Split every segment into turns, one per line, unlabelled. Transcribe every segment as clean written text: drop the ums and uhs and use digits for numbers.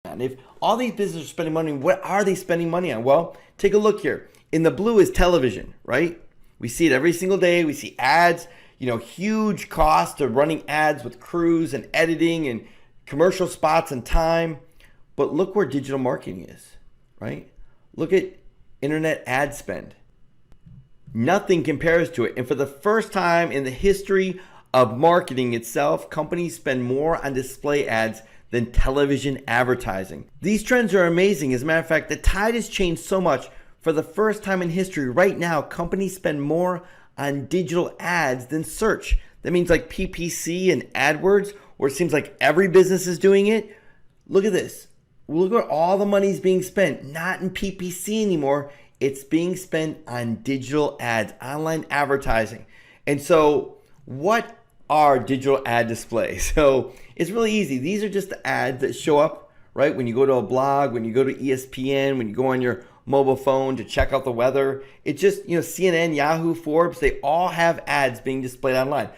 And if all these businesses are spending money, what are they spending money on? Well, take a look here. In the blue is television, right? We see it every single day. We see ads, huge cost of running ads with crews and editing and commercial spots and time. But look where digital marketing is, right? Look at internet ad spend. Nothing compares to it. And for the first time in the history of marketing itself, companies spend more on display ads than television advertising. These trends are amazing. As a matter of fact, the tide has changed so much. For the first time in history, right now, companies spend more on digital ads than search. That means like PPC and AdWords, where it seems like every business is doing it. Look at this. Look at all the money's being spent, not in PPC anymore. It's being spent on digital ads, online advertising. And so what are digital ad displays? So it's really easy. These are just the ads that show up, right? When you go to a blog, when you go to ESPN, when you go on your mobile phone to check out the weather. It's just, CNN, Yahoo, Forbes, they all have ads being displayed online.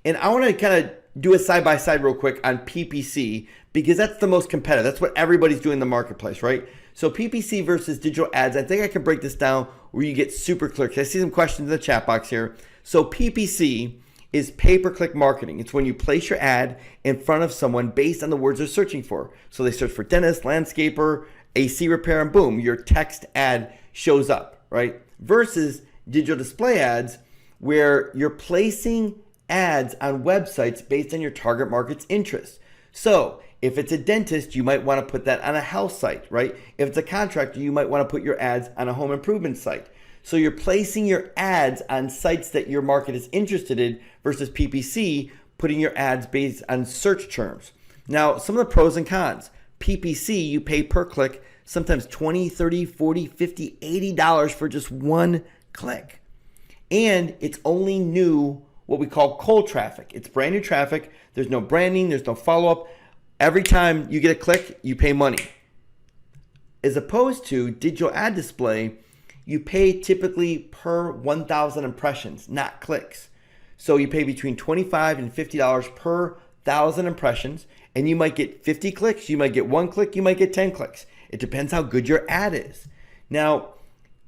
And I want to kind of do a side-by-side real quick on PPC because that's the most competitive. That's what everybody's doing in the marketplace, right? So PPC versus digital ads, I think I can break this down where you get super clicks. I see some questions in the chat box here. So PPC is pay-per-click marketing. It's when you place your ad in front of someone based on the words they're searching for. So they search for dentist, landscaper, AC repair, and boom, your text ad shows up, right? Versus digital display ads where you're placing ads on websites based on your target market's interests. So if it's a dentist, you might want to put that on a health site, right? If it's a contractor, you might want to put your ads on a home improvement site. So you're placing your ads on sites that your market is interested in versus PPC, putting your ads based on search terms. Now, some of the pros and cons. PPC, you pay per click, sometimes $20, $30, $40, $50, $80 for just one click. And it's only new, what we call cold traffic. It's brand new traffic. There's no branding. There's no follow-up. Every time you get a click, you pay money. As opposed to digital ad display, you pay typically per 1,000 impressions, not clicks. So you pay between $25 and $50 per 1,000 impressions, and you might get 50 clicks, you might get 1 click, you might get 10 clicks. It depends how good your ad is. Now,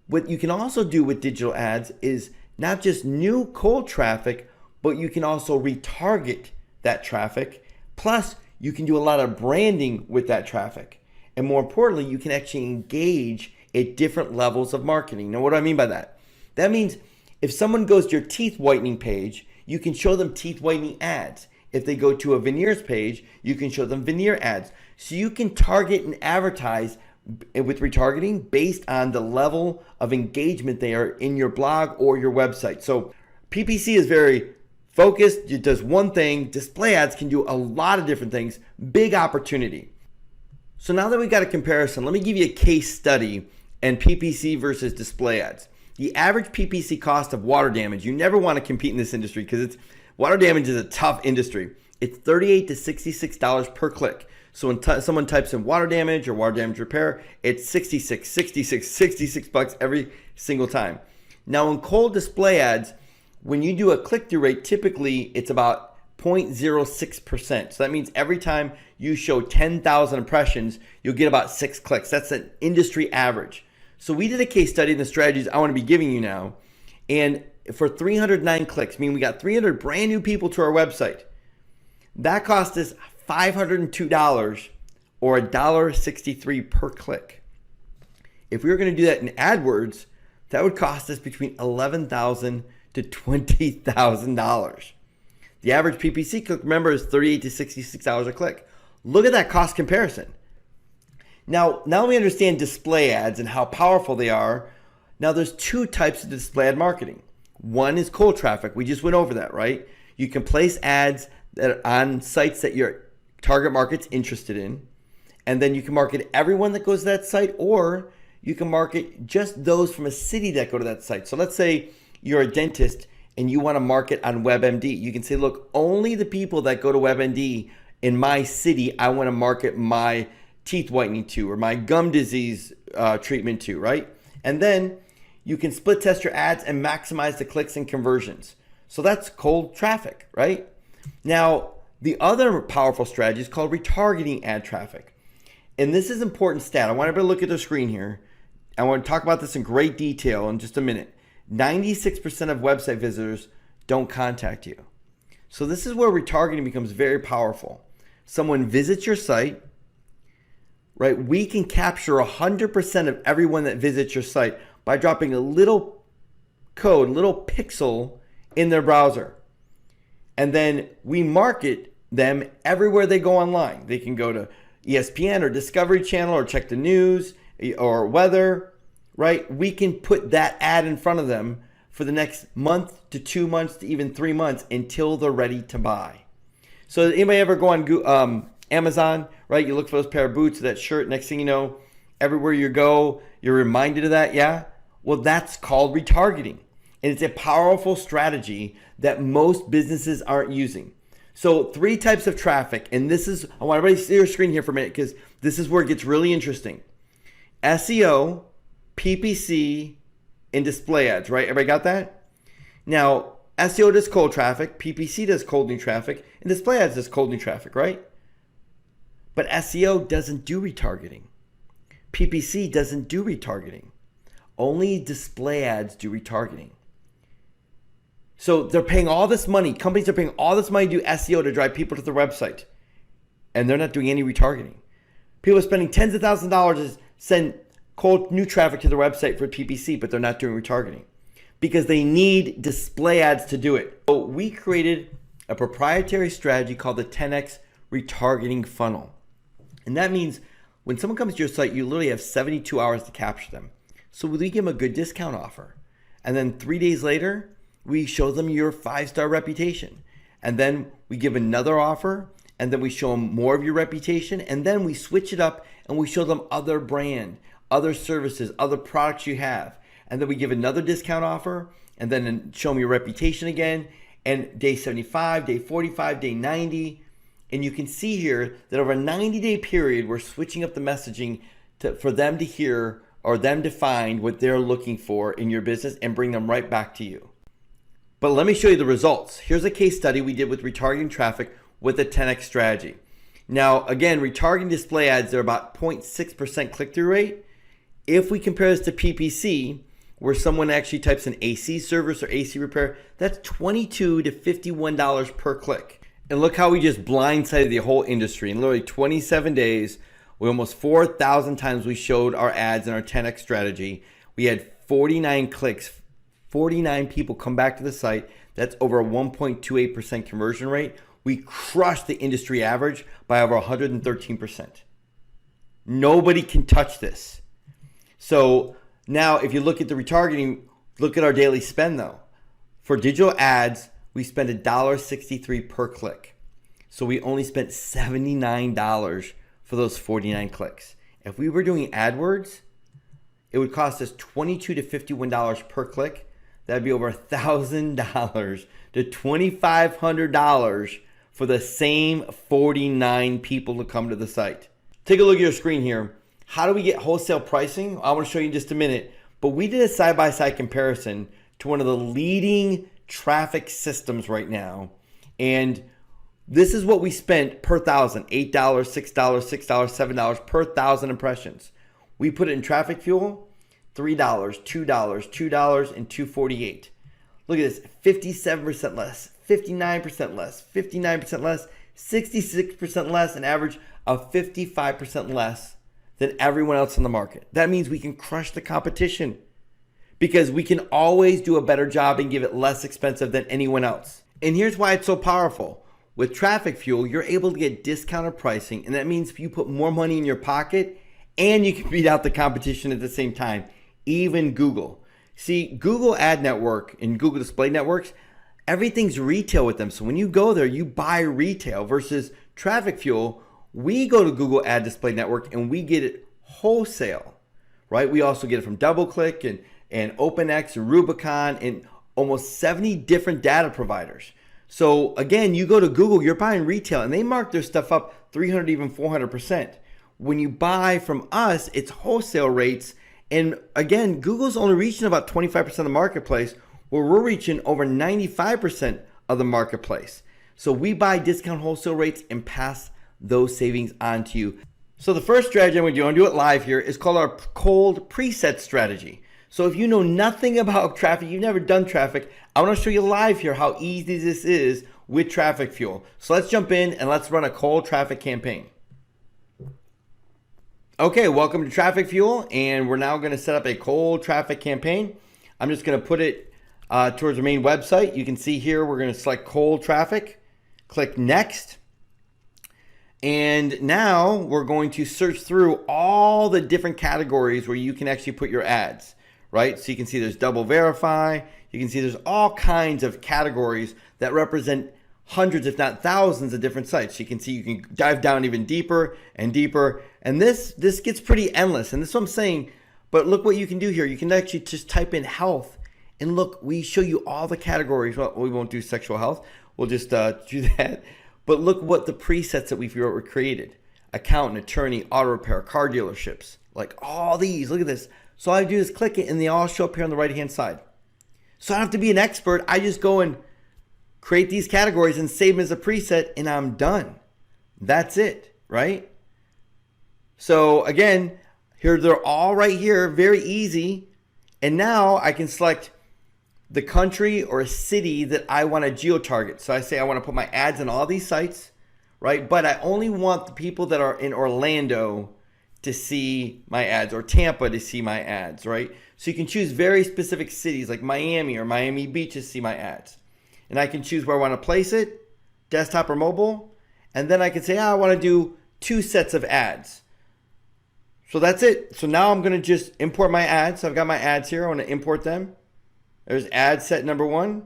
what you can also do with digital ads is not just new cold traffic, but you can also retarget that traffic. Plus, you can do a lot of branding with that traffic. And more importantly, you can actually engage at different levels of marketing. Now, what do I mean by that? That means if someone goes to your teeth whitening page, you can show them teeth whitening ads. If they go to a veneers page, you can show them veneer ads. So you can target and advertise with retargeting based on the level of engagement they are in your blog or your website. So PPC is very focused. It does one thing. Display ads can do a lot of different things. Big opportunity. So now that we got a comparison, let me give you a case study and PPC versus display ads. The average PPC cost of water damage, you never want to compete in this industry because water damage is a tough industry. It's $38 to $66 per click. So when someone types in water damage or water damage repair, it's $66 bucks every single time. Now in cold display ads, when you do a click-through rate, typically it's about 0.06%. So that means every time you show 10,000 impressions, you'll get about 6 clicks. That's an industry average. So we did a case study in the strategies I want to be giving you now. And for 309 clicks, meaning we got 300 brand new people to our website, that cost us $502 or $1.63 per click. If we were going to do that in AdWords, that would cost us between $11,000 to $20,000. The average PPC click, remember, is $38 to $66 a click. Look at that cost comparison. Now we understand display ads and how powerful they are. Now there's two types of display ad marketing. One is cold traffic. We just went over that, right? You can place ads that are on sites that your target market's interested in, and then you can market everyone that goes to that site, or you can market just those from a city that go to that site. So let's say you're a dentist and you want to market on WebMD. You can say, look, only the people that go to WebMD in my city, I want to market my teeth whitening to or my gum disease treatment to, right? And then you can split test your ads and maximize the clicks and conversions. So that's cold traffic, right? Now, the other powerful strategy is called retargeting ad traffic. And this is important stat. I want everybody to look at the screen here. I want to talk about this in great detail in just a minute. 96% of website visitors don't contact you. So this is where retargeting becomes very powerful. Someone visits your site, right? We can capture 100% of everyone that visits your site by dropping a little code, little pixel in their browser. And then we market them everywhere they go online. They can go to ESPN or Discovery Channel or check the news or weather, right? We can put that ad in front of them for the next month to 2 months to even 3 months until they're ready to buy. So anybody ever go on Amazon, right? You look for those pair of boots, that shirt, next thing you know, everywhere you go, you're reminded of that, yeah? Well, that's called retargeting. And it's a powerful strategy that most businesses aren't using. So 3 types of traffic, and this is, I want everybody to see your screen here for a minute because this is where it gets really interesting. SEO, PPC, and display ads, right? Everybody got that? Now, SEO does cold traffic, PPC does cold new traffic, and display ads does cold new traffic, right? But SEO doesn't do retargeting. PPC doesn't do retargeting. Only display ads do retargeting. So they're paying all this money. Companies are paying all this money to do SEO to drive people to their website. And they're not doing any retargeting. People are spending tens of thousands of dollars to send cold new traffic to their website for PPC, but they're not doing retargeting because they need display ads to do it. So we created a proprietary strategy called the 10x retargeting funnel. And that means when someone comes to your site, you literally have 72 hours to capture them. So we give them a good discount offer. And then 3 days later, we show them your 5-star reputation. And then we give another offer, and then we show them more of your reputation, and then we switch it up and we show them other brand, other services, other products you have. And then we give another discount offer, and then show them your reputation again, and day 75, day 45, day 90. And you can see here that over a 90-day period, we're switching up the messaging for them to hear or them to find what they're looking for in your business and bring them right back to you. But let me show you the results. Here's a case study we did with retargeting traffic with the 10x strategy. Now, again, retargeting display ads, they're about 0.6% click-through rate. If we compare this to PPC, where someone actually types in AC service or AC repair, that's $22 to $51 per click. And look how we just blindsided the whole industry. In literally 27 days, we almost 4,000 times we showed our ads in our 10x strategy. We had 49 clicks, 49 people come back to the site. That's over a 1.28% conversion rate. We crushed the industry average by over 113%. Nobody can touch this. So now if you look at the retargeting, look at our daily spend though. For digital ads, we spend $1.63 per click. So we only spent $79 for those 49 clicks. If we were doing AdWords, it would cost us $22 to $51 per click. That'd be over $1,000 to $2,500 for the same 49 people to come to the site. Take a look at your screen here. How do we get wholesale pricing? I want to show you in just a minute, but we did a side-by-side comparison to one of the leading traffic systems right now. And this is what we spent per thousand, $8, $6, $6, $7 per thousand impressions. We put it in Traffic Fuel, $3, $2, $2, and $2.48. Look at this, 57% less, 59% less, 59% less, 66% less, an average of 55% less than everyone else in the market. That means we can crush the competition because we can always do a better job and give it less expensive than anyone else. And here's why it's so powerful. With Traffic Fuel, you're able to get discounted pricing, and that means you put more money in your pocket and you can beat out the competition at the same time, even Google. See, Google Ad Network and Google Display Networks, everything's retail with them. So when you go there, you buy retail versus Traffic Fuel. We go to Google Ad Display Network and we get it wholesale, right? We also get it from DoubleClick and OpenX and Rubicon and almost 70 different data providers. So again, you go to Google, you're buying retail and they mark their stuff up 300, even 400%. When you buy from us, it's wholesale rates. And again, Google's only reaching about 25% of the marketplace, where we're reaching over 95% of the marketplace. So we buy discount wholesale rates and pass those savings on to you. So the first strategy I'm going to do it live here, is called our cold preset strategy. So if you know nothing about traffic, you've never done traffic, I want to show you live here how easy this is with Traffic Fuel. So let's jump in and let's run a cold traffic campaign. Okay, welcome to Traffic Fuel, and we're now going to set up a cold traffic campaign. I'm just going to put it towards the main website. You can see here we're going to select cold traffic, click next. And now we're going to search through all the different categories where you can actually put your ads, right? So you can see there's double verify. You can see there's all kinds of categories that represent hundreds, if not thousands of different sites. You can see you can dive down even deeper and deeper. And this gets pretty endless. And this is what I'm saying. But look what you can do here. You can actually just type in health. And look, we show you all the categories. Well, we won't do sexual health. We'll just do that. But look what the presets that we've created. Accountant, attorney, auto repair, car dealerships. Like all these, look at this. So all I do is click it and they all show up here on the right hand side. So I don't have to be an expert. I just go and create these categories and save them as a preset and I'm done. That's it, right? So again, here they're all right here, very easy. And now I can select the country or a city that I want to geo-target. So I say I want to put my ads in all these sites, right? But I only want the people that are in Orlando to see my ads, or Tampa to see my ads, right? So you can choose very specific cities like Miami or Miami Beach to see my ads. And I can choose where I want to place it, desktop or mobile. And then I can say, I want to do 2 sets of ads. So that's it. So now I'm going to just import my ads. So I've got my ads here. I want to import them. There's ad set number 1,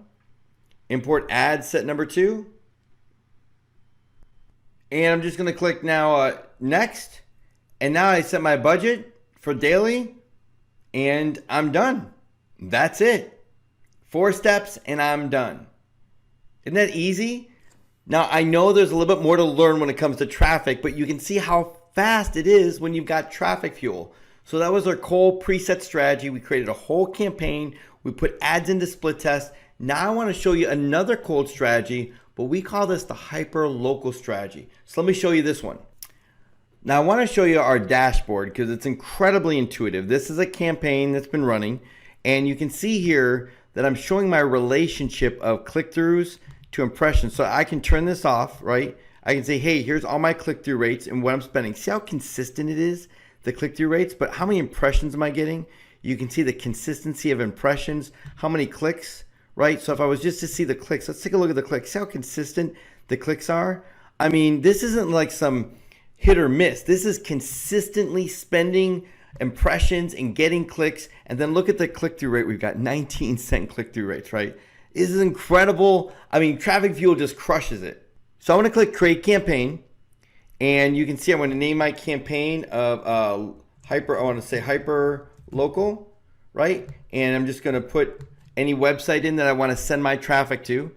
import ad set number 2. And I'm just going to click now next. And now I set my budget for daily and I'm done. That's it. 4 steps and I'm done. Isn't that easy? Now I know there's a little bit more to learn when it comes to traffic, but you can see how fast it is when you've got Traffic Fuel. So that was our cold preset strategy. We created a whole campaign. We put ads into split test. Now I want to show you another cold strategy, but we call this the hyper local strategy. So let me show you this one. Now I want to show you our dashboard because it's incredibly intuitive. This is a campaign that's been running, and you can see here that I'm showing my relationship of click-throughs to impressions. So I can turn this off, right? I can say, hey, here's all my click-through rates and what I'm spending. See how consistent it is, the click-through rates, but how many impressions am I getting? You can see the consistency of impressions, how many clicks, right? So if I was just to see the clicks, let's take a look at the clicks. See how consistent the clicks are? I mean, this isn't like some hit or miss. This is consistently spending impressions and getting clicks. And then look at the click-through rate. We've got 19% click-through rates, right? This is incredible. I mean, Traffic Fuel just crushes it. So I'm going to click Create Campaign. And you can see I'm going to name my campaign of hyper local, right? And I'm just going to put any website in that I want to send my traffic to.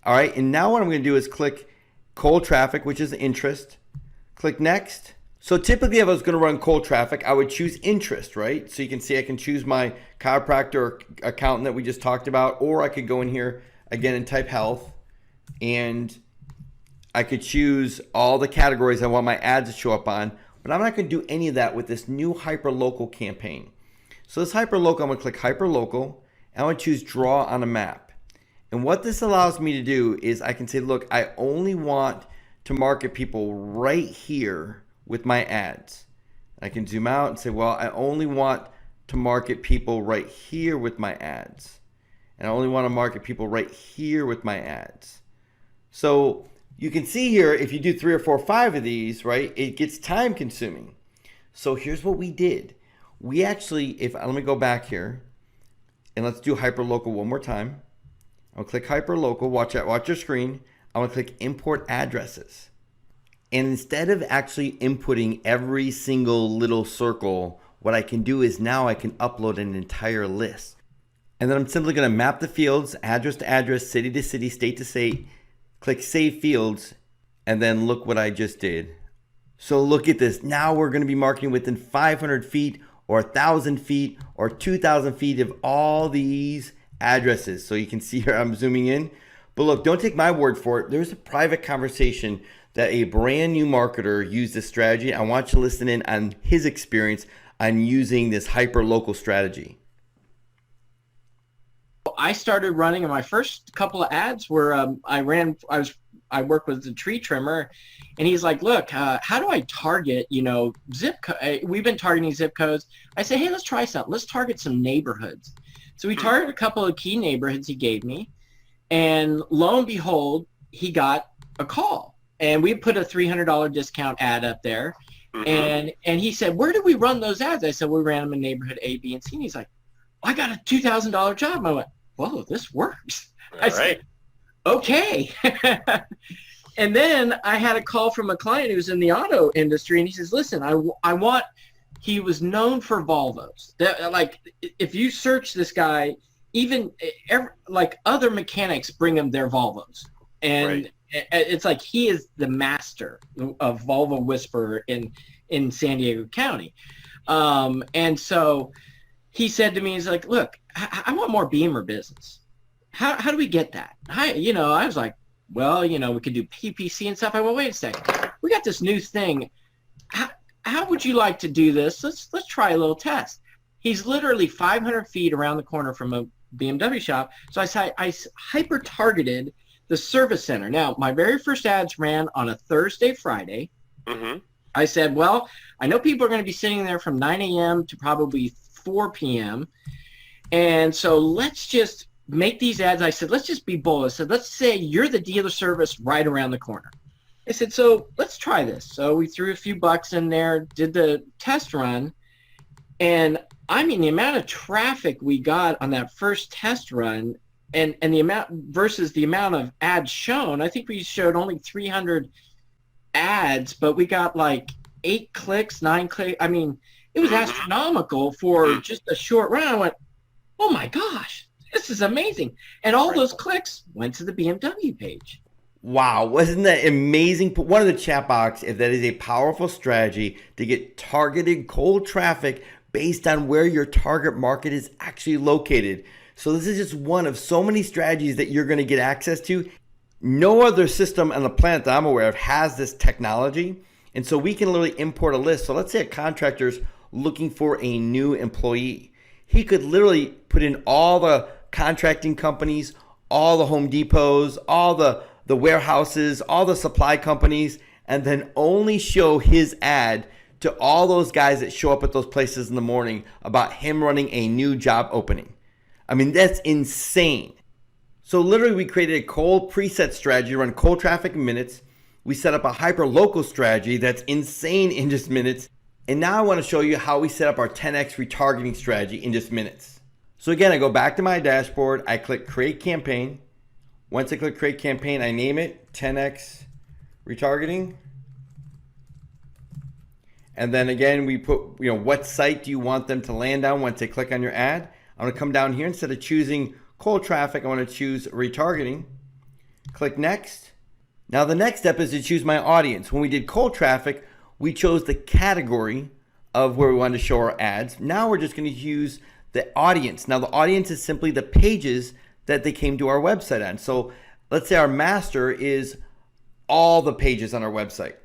All right. And now what I'm going to do is click cold traffic, which is interest. Click next. So typically if I was going to run cold traffic, I would choose interest, right? So you can see I can choose my chiropractor or accountant that we just talked about, or I could go in here again and type health, and I could choose all the categories I want my ads to show up on, but I'm not going to do any of that with this new hyperlocal campaign. So this hyperlocal, I'm going to click hyperlocal, and I'm going to choose draw on a map. And what this allows me to do is I can say, look, I only want to market people right here with my ads. I can zoom out and say, well, I only want to market people right here with my ads. And I only want to market people right here with my ads. So you can see here, if you do 3 or 4 or 5 of these, right, it gets time consuming. So here's what we did. We actually, let me go back here and let's do hyperlocal one more time. I'll click hyperlocal, watch your screen. I'm gonna click import addresses. And instead of actually inputting every single little circle, what I can do is now I can upload an entire list. And then I'm simply gonna map the fields, address to address, city to city, state to state, click save fields, and then look what I just did. So look at this. Now we're gonna be marketing within 500 feet or 1,000 feet or 2,000 feet of all these addresses. So you can see here I'm zooming in. But look, don't take my word for it. There's a private conversation. that a brand new marketer used this strategy. I want you to listen in on his experience on using this hyper local strategy.
I started running, and my first couple of ads were I worked with the tree trimmer, and he's like, look, how do I target, we've been targeting zip codes. I say, hey, let's try something. Let's target some neighborhoods. So we targeted a couple of key neighborhoods he gave me, and lo and behold, he got a call. And we put a $300 discount ad up there. And he said, where do we run those ads? I said, we ran them in neighborhood A, B, and C. And he's like, I got a $2,000 job. I went, whoa, this works. I said, okay. And then I had a call from a client who's in the auto industry, and he says, listen, he was known for Volvos. Like, if you search this guy, even like other mechanics bring him their Volvos. And it's like he is the master of Volvo Whisperer in San Diego County. And so he said to me, he's like, look, I want more Beamer business. How do we get that? I was like, well, we could do PPC and stuff. I went, wait a second. We got this new thing. How would you like to do this? Let's try a little test. He's literally 500 feet around the corner from a BMW shop. So I hyper targeted the service center. Now, my very first ads ran on a Thursday, Friday. I said, well, I know people are going to be sitting there from 9 a.m. to probably 4 p.m. And so let's just make these ads. I said, let's just be bold. I said, let's say you're the dealer service right around the corner. I said, so let's try this. So we threw a few bucks in there, did the test run. And I mean, the amount of traffic we got on that first test run and the amount versus the amount of ads shown, I think we showed only 300 ads, but we got like 8 clicks, 9 clicks. I mean, it was astronomical for just a short run. I went, oh my gosh, this is amazing. And all those clicks went to the BMW page.
Wow, wasn't that amazing? Put one in the chat box if that is a powerful strategy to get targeted cold traffic based on where your target market is actually located. So this is just one of so many strategies that you're going to get access to. No other system on the planet that I'm aware of has this technology. And so we can literally import a list. So let's say a contractor's looking for a new employee. He could literally put in all the contracting companies, all the Home Depots, all the warehouses, all the supply companies, and then only show his ad to all those guys that show up at those places in the morning about him running a new job opening. I mean, that's insane. So literally we created a cold preset strategy to run cold traffic in minutes. We set up a hyper local strategy that's insane in just minutes. And now I want to show you how we set up our 10x retargeting strategy in just minutes. So again, I go back to my dashboard. I click create campaign. Once I click create campaign, I name it 10x retargeting. And then again, we put, what site do you want them to land on once they click on your ad? I'm going to come down here. Instead of choosing cold traffic, I want to choose retargeting. Click next. Now the next step is to choose my audience. When we did cold traffic, we chose the category of where we wanted to show our ads. Now we're just going to use the audience. Now the audience is simply the pages that they came to our website on. So let's say our master is all the pages on our website.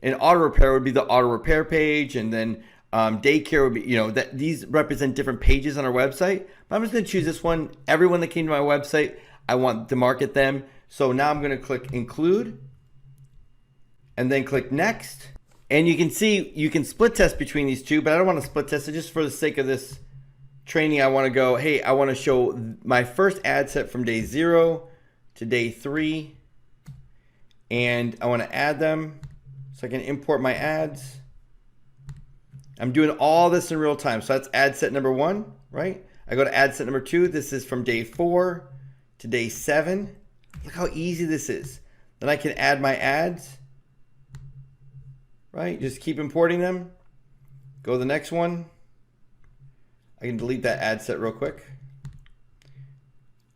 And auto repair would be the auto repair page, and then daycare would be, that these represent different pages on our website. But I'm just going to choose this one. Everyone that came to my website, I want to market them. So now I'm going to click include and then click next. And you can see you can split test between these two, but I don't want to split test it. Just for the sake of this training, I want to go, hey, I want to show my first ad set from day 0 to day 3. And I want to add them so I can import my ads. I'm doing all this in real time. So that's ad set number 1, right? I go to ad set number 2. This is from day 4 to day 7. Look how easy this is. Then I can add my ads, right? Just keep importing them. Go to the next one. I can delete that ad set real quick.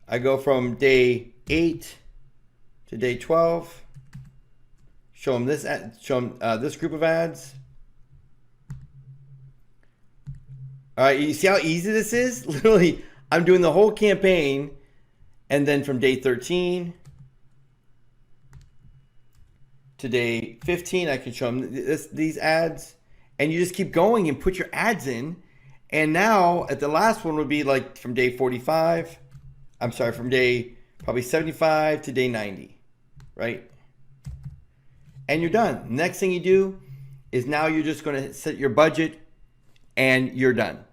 I go from day 8 to day 12. Show them this ad, show them this group of ads. All right, you see how easy this is? Literally, I'm doing the whole campaign, and then from day 13 to day 15. I can show them these ads, and you just keep going and put your ads in. And now at the last one would be like from day 45. I'm sorry, from day probably 75 to day 90, right? And you're done. Next thing you do is now you're just going to set your budget and you're done.